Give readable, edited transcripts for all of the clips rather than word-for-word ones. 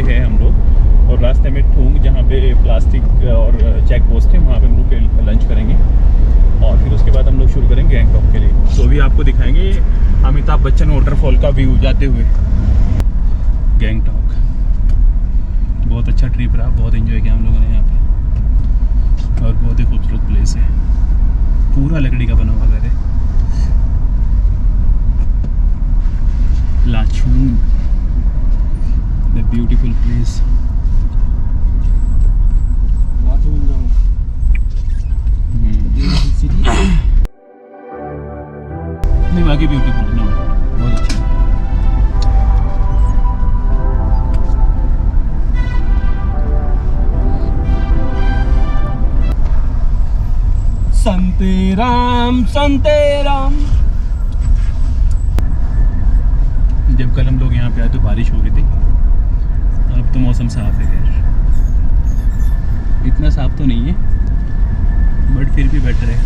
हैं हम लोग, और रास्ते में ठूंग जहाँ पे प्लास्टिक और चेक पोस्ट है वहाँ पे हम लोग लंच करेंगे, और फिर उसके बाद हम लोग शुरू करेंगे गैंगटॉक के लिए। तो अभी आपको दिखाएंगे अमिताभ बच्चन वाटरफॉल का व्यू जाते हुए। गैंगटॉक बहुत अच्छा ट्रिप रहा, बहुत एंजॉय किया हम लोगों ने यहाँ पे, और बहुत ही खूबसूरत प्लेस है, पूरा लकड़ी का बना हुआ घर है। Lachung the beautiful place. नहीं बाकी ब्यूटीफुल है ना, बहुत अच्छा है। संते राम जब कल हम लोग यहाँ पे आए तो बारिश हो रही थी, अब तो मौसम साफ है। खैर इतना साफ तो नहीं है बट फिर भी बेटर है।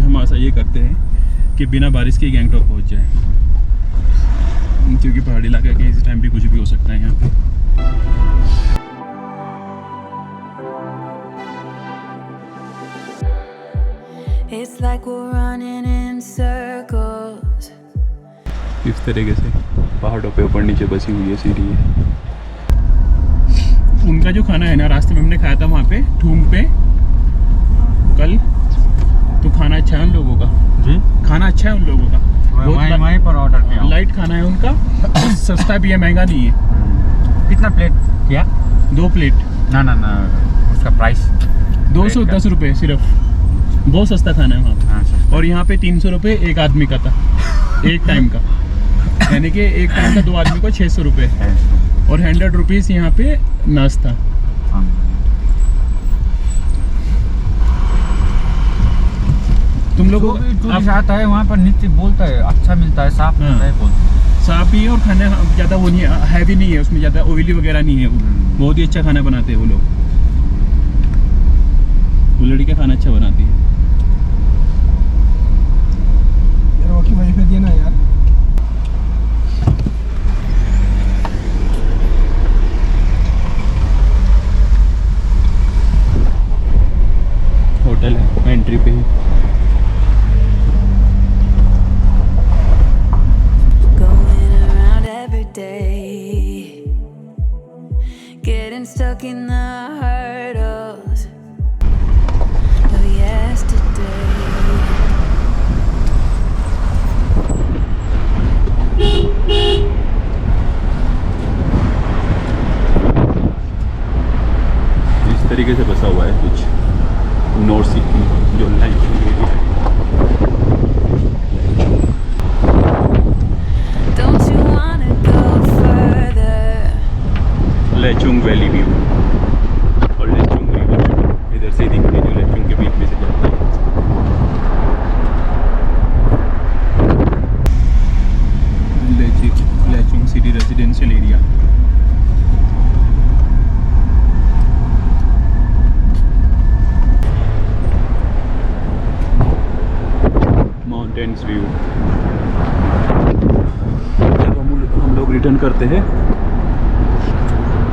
हम आशा ये करते हैं कि बिना बारिश के गैंगटॉक पहुँच जाए, क्योंकि पहाड़ी इलाका के इस टाइम भी कुछ भी हो सकता है यहाँ पे। It's like we're running in circles. इस तरीके से पहाड़ों पे ऊपर नीचे बसी हुई है सीढ़ी है। उनका जो खाना है ना, रास्ते में हमने खाया था वहाँ पे ठूंग पे कल, तो खाना अच्छा है उन लोगों का जी, खाना अच्छा है उन लोगों का, वहीं पर ऑर्डर किया, लाइट खाना है उनका, सस्ता भी है, महंगा नहीं है। कितना प्लेट किया? 2 प्लेट। ना उसका प्राइस 210 रुपये सिर्फ, बहुत सस्ता खाना है वहाँ पे। और यहाँ पे 300 रुपये एक आदमी का था, एक टाइम का, यानी कि एक टाइम का 2 आदमी को 600 रुपये, और 100 रुपीज़ यहाँ पे नाश्ता। तुम लोग टूरिस्ट आता है वहाँ पर नित्य बोलता है अच्छा मिलता है, साफ मिलता है, साफ ही है, और खाना ज़्यादा वो नहीं है, हैवी नहीं है, उसमें ज़्यादा ऑयली वगैरह नहीं है, बहुत ही अच्छा खाना बनाते हैं वो लोग। वो लड़की का खाना अच्छा बनाती है यार, वो की वहीं पे दिया ना यार। होटल है एंट्री पे ही। Getting stuck in the hurdles of yesterday. इस तरीके से बसा हुआ है कुछ नॉर्थ सिटी जो लाचुंग एरिया है। Don't you wanna go further? Lachung valley view और लाचुंग रिवर इधर से दिखती है, जो लाचुंग के बीच में से जाता है। Lachung city residential area. Mountains view. जब हम लोग रिटर्न करते हैं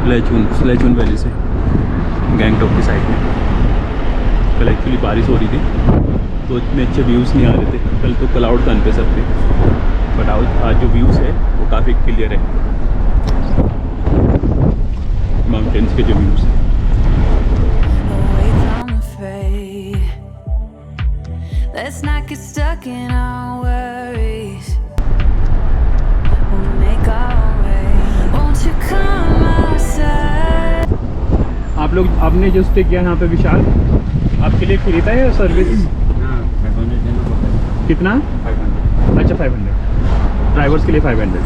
लाचुंग वैली से गैंगटॉक की साइड में, कल एक्चुअली बारिश हो रही थी तो इतने अच्छे व्यूज़ नहीं आ रहे थे, कल तो क्लाउड गन पे सब थे, बट आज जो व्यूज़ है वो काफ़ी क्लियर है, माउंटेन्स के जो व्यूज़ हैं। Let's not get stuck in our worries. We'll make our way. Won't you come outside? आप लोग आपने जो स्टे किया यहाँ पे विशाल, आपके लिए फ्री था या सर्विस? कितना? 500। अच्छा 500, ड्राइवर्स के लिए 500।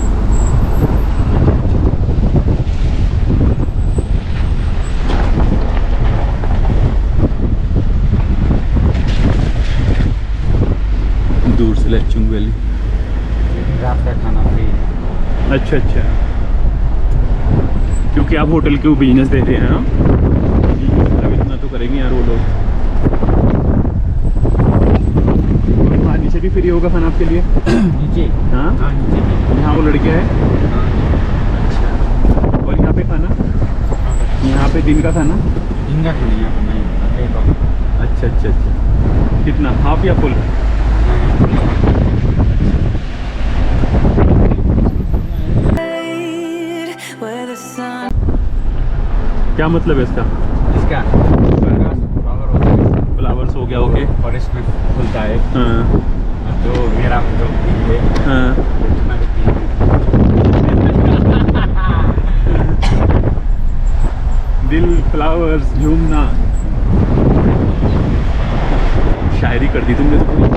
दूर से लाचुंग वैली, रात का खाना फ्री। अच्छा अच्छा, क्योंकि आप होटल के बिजनेस दे रहे हैं ना, मतलब इतना तो करेंगे यार वो लोग। नीचे भी फ्री होगा खाना आपके लिए? नीचे? हाँ नीचे। यहाँ वो लड़के हैं, यहाँ पे दिन का था ना? इनका तो नहीं आता नहीं एक और अच्छा अच्छा अच्छा, कितना, हाफ या फुल? where the sun क्या मतलब है इसका? इसका फ्लावर होता है फ्लावर्स हो गया, ओके। और इसमें खुलता है हाँ जो मेरा जो है हाँ। उतना भी दिल, फ्लावर्स, झूमना, शायरी कर दी तुमने तो पूरी।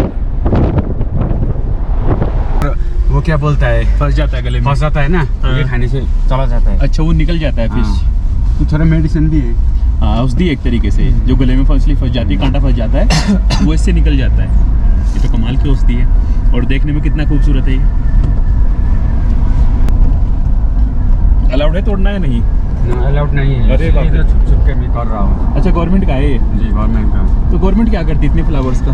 वो क्या बोलता है, फंस जाता है गले में। फंस जाता है ना, हाँ। ये खाने से चला जाता है। अच्छा, वो निकल जाता है फिश। हाँ। तो थोड़ा मेडिसिन भी है। हाँ, औषधि एक तरीके से, जो गले में फंस जाती है, कांटा फंस जाता है वो इससे निकल जाता है। ये तो कमाल की औषधि है, और देखने में कितना खूबसूरत है ये। अलाउड है तोड़ना है नहीं? अलाउड नहीं है, अरे बाप रे। इधर छुप छुप के मैं कर रहा हूँ। अच्छा, गवर्नमेंट का है ये? जी गवर्नमेंट का। तो गवर्नमेंट क्या करती है इतने फ्लावर्स का?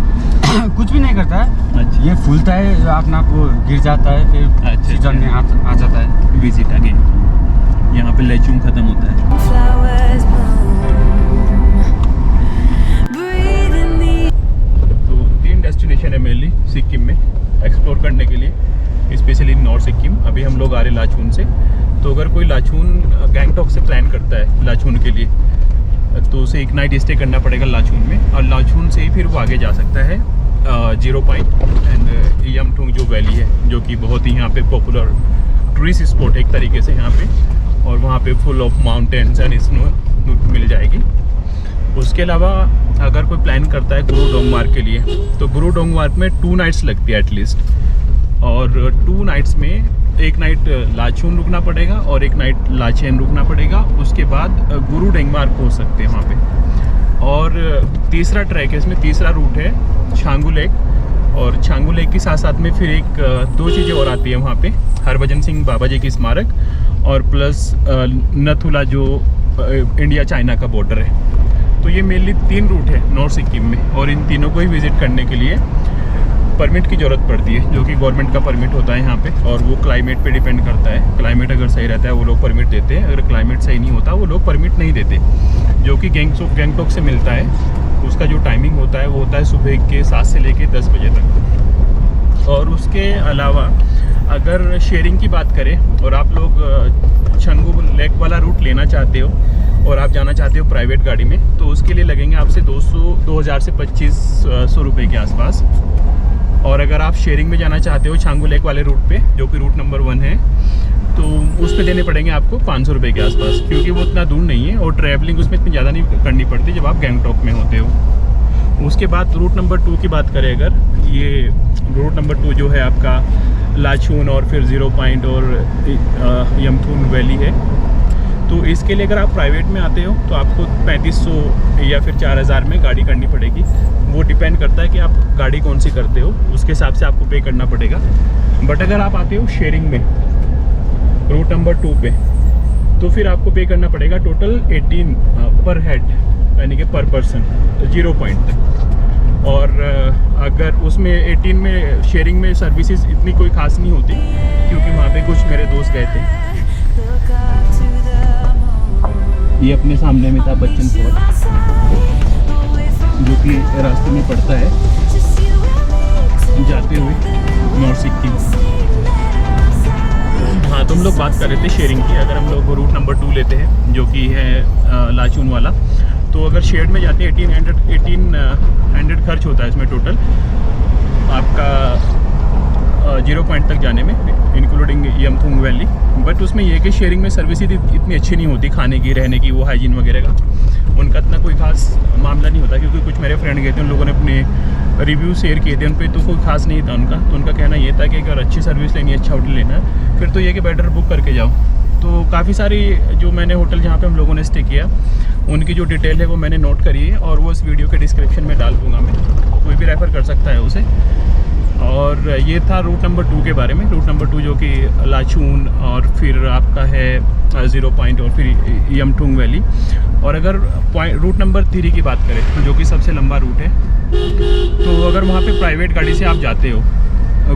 कुछ भी नहीं करता है, अच्छा, ये फूलता है, जो अपना को गिर जाता है, फिर अच्छा, सीजन अच्छा। में आ जाता है। Visit again. यहाँ पे लेचूम खत्म होता है। flowers bloom. Breathe in the तो 3 डेस्टिनेशन है मेनली सिक्किम में एक्सप्लोर करने के लिए, स्पेशली नॉर्थ सिक्किम। अभी हम लोग आ रहे लाचुन से, तो अगर कोई लाचुन गैंगटॉक से प्लान करता है लाचुन के लिए, तो उसे एक नाइट स्टे करना पड़ेगा लाचुन में, और लाचुन से ही फिर वो आगे जा सकता है 0 पॉइंट एंड यमथुंग जो वैली है, जो कि बहुत ही यहाँ पे पॉपुलर टूरिस्ट स्पॉट है एक तरीके से यहाँ पे, और वहाँ पे full of mountains and snow मिल जाएगी। उसके अलावा अगर कोई प्लान करता है गुरु डोंगमार्ग के लिए, तो गुरु डोंगमार्ग में 2 नाइट्स लगती है एटलीस्ट, और 2 नाइट्स में एक नाइट लाचुन रुकना पड़ेगा और एक नाइट लाचेन रुकना पड़ेगा। उसके बाद गुरु डोंगमार्ग पहुँच सकते हैं वहाँ पे। और तीसरा ट्रैक है इसमें, तीसरा रूट है छांगू लेक, और छांगू लेक के साथ साथ में फिर 2 चीज़ें और आती है वहाँ पे, हरभजन सिंह बाबा जी की स्मारक, और प्लस नथुला जो इंडिया चाइना का बॉर्डर है। तो ये मेनली 3 रूट है नॉर्थ सिक्किम में, और इन तीनों को ही विज़िट करने के लिए परमिट की ज़रूरत पड़ती है, जो कि गवर्नमेंट का परमिट होता है यहाँ पे, और वो क्लाइमेट पे डिपेंड करता है। क्लाइमेट अगर सही रहता है वो लोग परमिट देते हैं, अगर क्लाइमेट सही नहीं होता वो लोग परमिट नहीं देते। जो कि गैंगटॉक से मिलता है, उसका जो टाइमिंग होता है वो होता है सुबह के 7 से लेके 10 बजे तक। और उसके अलावा अगर शेयरिंग की बात करें और आप लोग छंगू लेक वाला रूट लेना चाहते हो और आप जाना चाहते हो प्राइवेट गाड़ी में, तो उसके लिए लगेंगे आपसे 2000 से 2500 रुपये के आसपास। और अगर आप शेयरिंग में जाना चाहते हो छांगू लेक वाले रूट पे, जो कि रूट नंबर 1 है, तो उस पे देने पड़ेंगे आपको 500 रुपये के आसपास, क्योंकि वो उतना दूर नहीं है और ट्रैवलिंग उसमें इतनी ज़्यादा नहीं करनी पड़ती जब आप गैंगटॉक में होते हो। उसके बाद रूट नंबर 2 की बात करें अगर, ये रूट नंबर 2 जो है आपका लाचून और फिर 0 पॉइंट और यमथुन वैली है, तो इसके लिए अगर आप प्राइवेट में आते हो तो आपको 3500 या फिर 4000 में गाड़ी करनी पड़ेगी। वो डिपेंड करता है कि आप गाड़ी कौन सी करते हो, उसके हिसाब से आपको पे करना पड़ेगा। बट अगर आप आते हो शेयरिंग में रूट नंबर 2 पे, तो फिर आपको पे करना पड़ेगा टोटल 18 पर हेड, यानी कि पर पर्सन 0 पॉइंट तक। और अगर उसमें 18 में शेयरिंग में सर्विसेज इतनी कोई खास नहीं होती, क्योंकि वहाँ पे कुछ मेरे दोस्त गए थे। look up to the moon. ये अपने सामने में था Bachchan fort, My side, away from जो कि रास्ते में पड़ता है just you and me जाते हुए नॉर्थ सिक्किम। हाँ, तो हम लोग बात कर रहे थे शेयरिंग की। अगर हम लोग रूट नंबर 2 लेते हैं, जो कि है लाचून वाला, तो अगर शेयर्ड में जाते हैं 1800 खर्च होता है इसमें टोटल आपका 0 पॉइंट तक जाने में, इंक्लूडिंग यमथुंग वैली। बट उसमें यह है कि शेयरिंग में सर्विस इतनी अच्छी नहीं होती, खाने की, रहने की, वो हाइजीन वगैरह का उनका इतना कोई खास मामला नहीं होता। क्योंकि कुछ मेरे फ्रेंड गए थे, उन लोगों ने अपने रिव्यू शेयर किए थे उन पर, तो कोई खास नहीं था उनका। तो उनका कहना ये था कि अगर अच्छी सर्विस लेनी है, अच्छा होटल लेना है, फिर तो ये कि बेटर बुक करके जाओ। तो काफ़ी सारी जो मैंने होटल जहाँ पे हम लोगों ने स्टे किया, उनकी जो डिटेल है वो मैंने नोट करी है, और वो इस वीडियो के डिस्क्रिप्शन में डाल दूँगा मैं, तो कोई भी रेफ़र कर सकता है उसे। और ये था रूट नंबर 2 के बारे में। रूट नंबर 2 जो कि लाचून और फिर आपका है 0 पॉइंट और फिर यमथुंग वैली। और अगर रूट नंबर 3 की बात करें, जो कि सबसे लंबा रूट है, तो अगर वहाँ पे प्राइवेट गाड़ी से आप जाते हो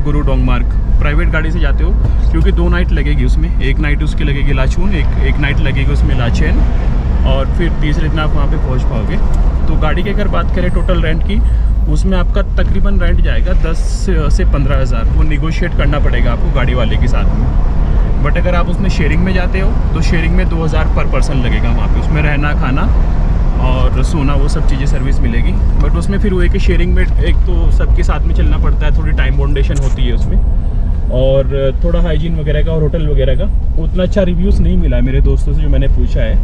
गुरु डोंगमार्ग, प्राइवेट गाड़ी से जाते हो, क्योंकि 2 नाइट लगेगी उसमें। एक नाइट उसकी लगेगी लाचून, एक नाइट लगेगी उसमें लाचेन, और फिर तीसरे दिन आप वहाँ पे पहुँच पाओगे। तो गाड़ी की अगर बात करें टोटल रेंट की, उसमें आपका तकरीबन रेंट जाएगा 10 से 15,000। वो निगोशिएट करना पड़ेगा आपको गाड़ी वाले के साथ में। बट अगर आप उसमें शेयरिंग में जाते हो तो शेयरिंग में 2,000 पर पर्सन लगेगा वहाँ पे। उसमें रहना खाना और सोना वो सब चीज़ें सर्विस मिलेगी। बट उसमें फिर वो एक शेयरिंग में एक तो सबके साथ में चलना पड़ता है, थोड़ी टाइम बाउंडेशन होती है उसमें, और थोड़ा हाइजीन वगैरह का और होटल वगैरह का उतना अच्छा रिव्यूज़ नहीं मिला है मेरे दोस्तों से जो मैंने पूछा है।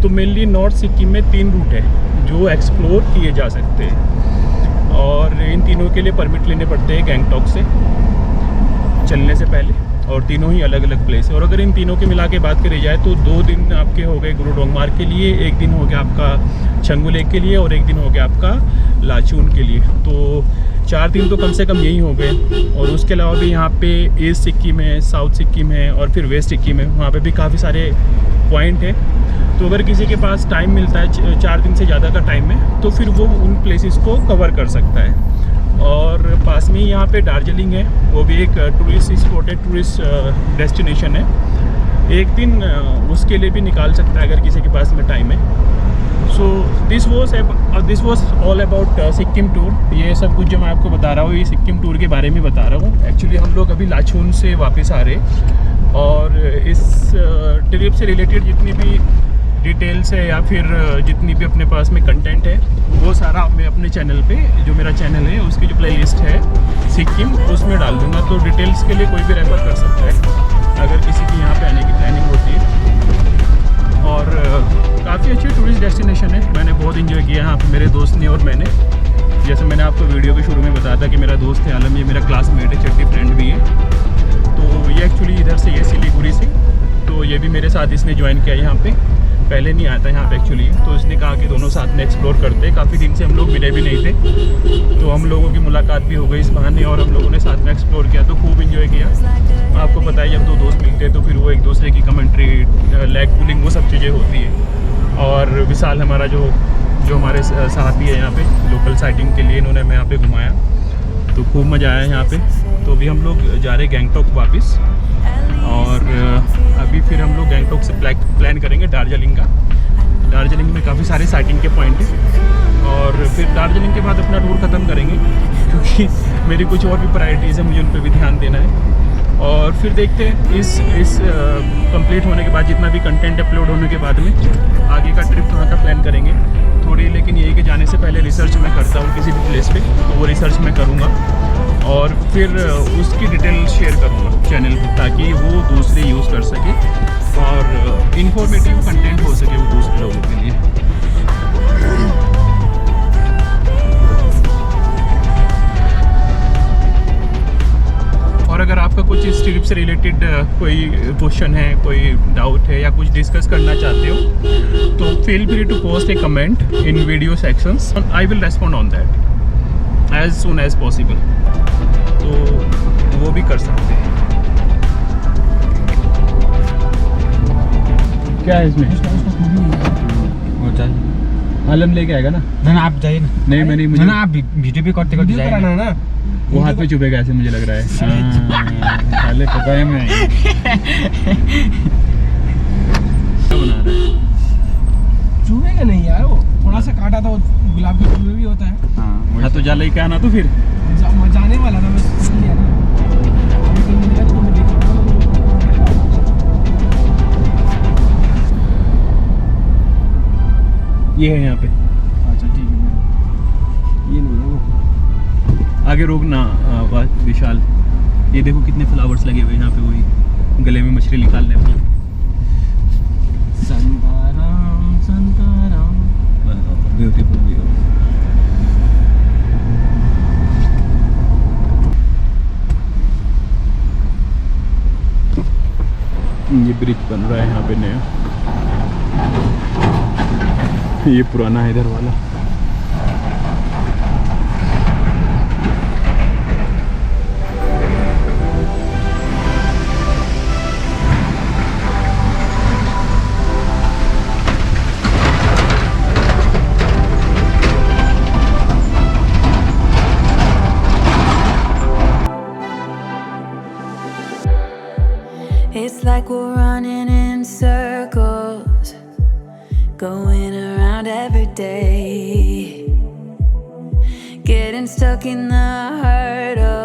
तो मेनली नॉर्थ सिक्किम में 3 रूट है जो एक्सप्लोर किए जा सकते हैं, और इन तीनों के लिए परमिट लेने पड़ते हैं गैंगटॉक से चलने से पहले, और तीनों ही अलग अलग प्लेस है। और अगर इन तीनों के मिला के बात करी जाए तो 2 दिन आपके हो गए गुरु डोंगमार्ग के लिए, 1 दिन हो गया आपका छंगू लेक के लिए, और 1 दिन हो गया आपका लाचून के लिए। तो 4 दिन तो कम से कम यही हो गए। और उसके अलावा भी यहाँ पे ईस्ट सिक्किम है, साउथ सिक्किम है, और फिर वेस्ट सिक्किम है, वहाँ पे भी काफ़ी सारे पॉइंट है। तो अगर किसी के पास टाइम मिलता है 4 दिन से ज़्यादा का टाइम में, तो फिर वो उन प्लेसेस को कवर कर सकता है। और पास में ही यहाँ पे दार्जिलिंग है, वो भी एक टूरिस्ट स्पॉट है, टूरिस्ट डेस्टिनेशन है। 1 दिन उसके लिए भी निकाल सकता है अगर किसी के पास में टाइम है। So this was all about Sikkim tour. ये सब कुछ जो मैं आपको बता रहा हूँ ये सिक्किम टूर के बारे में बता रहा हूँ। एक्चुअली हम लोग अभी लाचून से वापस आ रहे, और इस ट्रिप से रिलेटेड जितनी भी डिटेल्स है या फिर जितनी भी अपने पास में कंटेंट है वो सारा मैं अपने चैनल पे, जो मेरा चैनल है उसकी जो प्लेलिस्ट है सिक्किम, उसमें डाल दूँगा। तो डिटेल्स के लिए कोई भी रेफर कर सकता है अगर किसी की यहाँ पे आने की प्लानिंग होती है। और काफ़ी अच्छी टूरिस्ट डेस्टिनेशन है, मैंने बहुत इन्जॉय किया यहाँ पे, मेरे दोस्त ने और मैंने। जैसे मैंने आपको वीडियो के शुरू में बताया था कि मेरा दोस्त है आलम, ये मेरा क्लासमेट है, चट्टी फ्रेंड भी है। तो ये एक्चुअली इधर से, ये सिलीगुड़ी से, तो ये भी मेरे साथ इसने ज्वाइन किया यहाँ पे। पहले नहीं आया था यहाँ पे एक्चुअली, तो इसने कहा कि दोनों साथ में एक्सप्लोर करते। काफ़ी दिन से हम लोग मिले भी नहीं थे, तो हम लोगों की मुलाकात भी हो गई इस बहाने, और हम लोगों ने साथ में एक्सप्लोर किया, तो खूब इन्जॉय किया। आपको पता है जब 2 दोस्त मिलते हैं तो फिर वो एक दूसरे की कमेंट्री, लैग पुलिंग, वो सब चीज़ें होती है। और विशाल हमारा जो हमारे साथी है यहाँ पे लोकल साइटिंग के लिए, इन्होंने हमें यहाँ पे घुमाया, तो खूब मज़ा आया यहाँ पे। तो अभी हम लोग जा रहे गैंगटॉक वापस, और अभी फिर हम लोग गैंगटॉक से प्लान करेंगे दार्जिलिंग का। दार्जिलिंग में काफ़ी सारे साइटिंग के पॉइंट हैं, और फिर दार्जिलिंग के बाद अपना टूर ख़त्म करेंगे, क्योंकि मेरी कुछ और भी प्रायोरिटीज़ हैं, मुझे उन पर भी ध्यान देना है। और फिर देखते हैं इस कंप्लीट होने के बाद, जितना भी कंटेंट अपलोड होने के बाद में आगे का ट्रिप कहाँ का प्लान करेंगे थोड़ी। लेकिन यही कि जाने से पहले रिसर्च मैं करता हूँ किसी भी प्लेस पे, तो वो रिसर्च मैं करूँगा और फिर उसकी डिटेल शेयर करूँगा चैनल पर, ताकि वो दूसरे यूज़ कर सके और इन्फॉर्मेटिव कंटेंट हो सके वो दूसरे लोगों के लिए। और अगर आपका कुछ इस ट्रिप से रिलेटेड कोई क्वेश्चन है, कोई डाउट है, या कुछ डिस्कस करना चाहते हो, तो feel free to post a comment in video sections, I will respond on that as soon as possible. तो वो भी कर सकते हैं। क्या है इसमें? आलम लेके आएगा ना? ना आप जाइए ना। नहीं, मैंने मुझे ना, आप वीडियो भी करते करते जाइए ना। वो हाथ में चुभेगा ऐसे मुझे लग रहा है। पहले पता है मैं क्या बना रहा है। चुभेगा नहीं यार, वो थोड़ा सा काटा था, वो गुलाब के फूल में भी होता है। हाँ तो जा लेके आना, तो फिर जाने वाला था, मैं सुन लिया ना। ये है यहाँ पे। अच्छा ठीक है, ये नहीं है वो। आगे रोकना विशाल। ये देखो कितने फ्लावर्स लगे हुए यहाँ पे, वही गले में मछली निकालने वाले। Santaram Santaram, beautiful view. ये ब्रिज बन रहा है यहाँ पे नया, ये पुराना है इधर वाला। It's like we're running in circles, going around every day, getting stuck in the hurt of